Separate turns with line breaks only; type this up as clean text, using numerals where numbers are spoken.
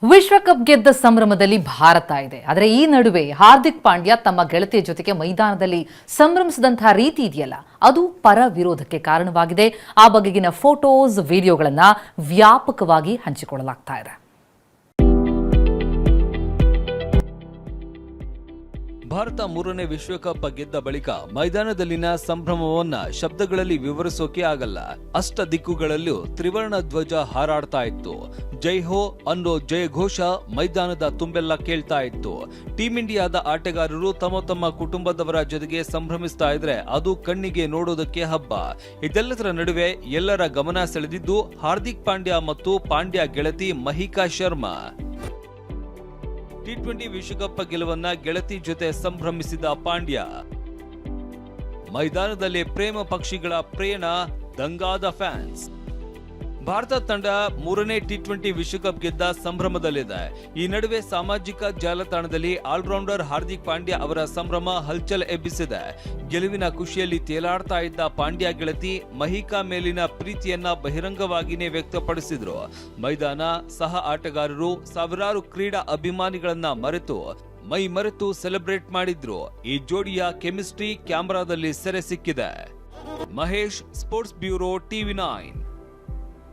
ವಿಶ್ವಕಪ್ ಗೆದ್ದ ಸಂಭ್ರಮದಲ್ಲಿ ಭಾರತ ಇದೆ. ಆದರೆ ಈ ನಡುವೆ ಹಾರ್ದಿಕ್ ಪಾಂಡ್ಯ ತಮ್ಮ ಗೆಳತಿಯ ಜೊತೆಗೆ ಮೈದಾನದಲ್ಲಿ ಸಂಭ್ರಮಿಸಿದಂತಹ ರೀತಿ ಇದೆಯಲ್ಲ, ಅದು ಪರ ವಿರೋಧಕ್ಕೆ ಕಾರಣವಾಗಿದೆ. ಆ ಬಗೆಗಿನ ಫೋಟೋಸ್, ವಿಡಿಯೋಗಳನ್ನು ವ್ಯಾಪಕವಾಗಿ ಹಂಚಿಕೊಳ್ಳಲಾಗ್ತಾ ಇದೆ.
ಭಾರತ 3ನೇ ವಿಶ್ವಕಪ್ ಗೆದ್ದ ಬಳಿಕ ಮೈದಾನದಲ್ಲಿನ ಸಂಭ್ರಮವನ್ನ ಶಬ್ದಗಳಲ್ಲಿ ವಿವರಿಸೋಕೆ ಆಗಲ್ಲ. ಅಷ್ಟ ದಿಕ್ಕುಗಳಲ್ಲೂ ತ್ರಿವರ್ಣ ಧ್ವಜ ಹಾರಾಡ್ತಾ ಇತ್ತು. ಜೈ ಹೋ ಅನ್ನೋ ಜಯ ಘೋಷ ಮೈದಾನದ ತುಂಬೆಲ್ಲ ಕೇಳ್ತಾ ಇತ್ತು. ಟೀಂ ಇಂಡಿಯಾದ ಆಟಗಾರರು ತಮ್ಮ ಕುಟುಂಬದವರ ಜೊತೆಗೆ ಸಂಭ್ರಮಿಸ್ತಾ ಇದ್ರೆ ಅದು ಕಣ್ಣಿಗೆ ನೋಡೋದಕ್ಕೆ ಹಬ್ಬ. ಇದೆಲ್ಲದರ ನಡುವೆ ಎಲ್ಲರ ಗಮನ ಸೆಳೆದಿದ್ದು ಹಾರ್ದಿಕ್ ಪಾಂಡ್ಯ ಮತ್ತು ಪಾಂಡ್ಯ ಗೆಳತಿ ಮಹಿಕಾ ಶರ್ಮಾ. ಟಿ20 ವಿಶ್ವಕಪ್ ಗೆಲುವನ್ನ ಗೆಳತಿ ಜೊತೆ ಸಂಭ್ರಮಿಸಿದ ಪಾಂಡ್ಯ. ಮೈದಾನದಲ್ಲಿ ಪ್ರೇಮ ಪಕ್ಷಿಗಳ ಪ್ರಯಾಣ, ದಂಗಾದ ಫ್ಯಾನ್ಸ್. ಭಾರತ ತಂಡ 3ನೇ ಟಿ20 ವಿಶ್ವಕಪ್ ಗೆದ್ದ ಸಂಭ್ರಮದಲ್ಲಿದೆ. ಈ ನಡುವೆ ಸಾಮಾಜಿಕ ಜಾಲತಾಣದಲ್ಲಿ ಆಲ್ರೌಂಡರ್ ಹಾರ್ದಿಕ್ ಪಾಂಡ್ಯ ಅವರ ಸಂಭ್ರಮ ಹಲ್ಚಲ್ ಎಬ್ಬಿಸಿದೆ. ಗೆಲುವಿನ ಖುಷಿಯಲ್ಲಿ ತೇಲಾಡ್ತಾ ಇದ್ದ ಪಾಂಡ್ಯ ಗೆಳತಿ ಮಹಿಕಾ ಮೇಲಿನ ಪ್ರೀತಿಯನ್ನ ಬಹಿರಂಗವಾಗಿಯೇ ವ್ಯಕ್ತಪಡಿಸಿದ್ರು. ಮೈದಾನ, ಸಹ ಆಟಗಾರರು, ಸಾವಿರಾರು ಕ್ರೀಡಾ ಅಭಿಮಾನಿಗಳನ್ನ ಮೈ ಮರೆತು ಸೆಲೆಬ್ರೇಟ್ ಮಾಡಿದ್ರು. ಈ ಜೋಡಿಯ ಕೆಮಿಸ್ಟ್ರಿ ಕ್ಯಾಮೆರಾದಲ್ಲಿ ಸೆರೆ ಸಿಕ್ಕಿದೆ. Mahesh, sports bureau, TV9.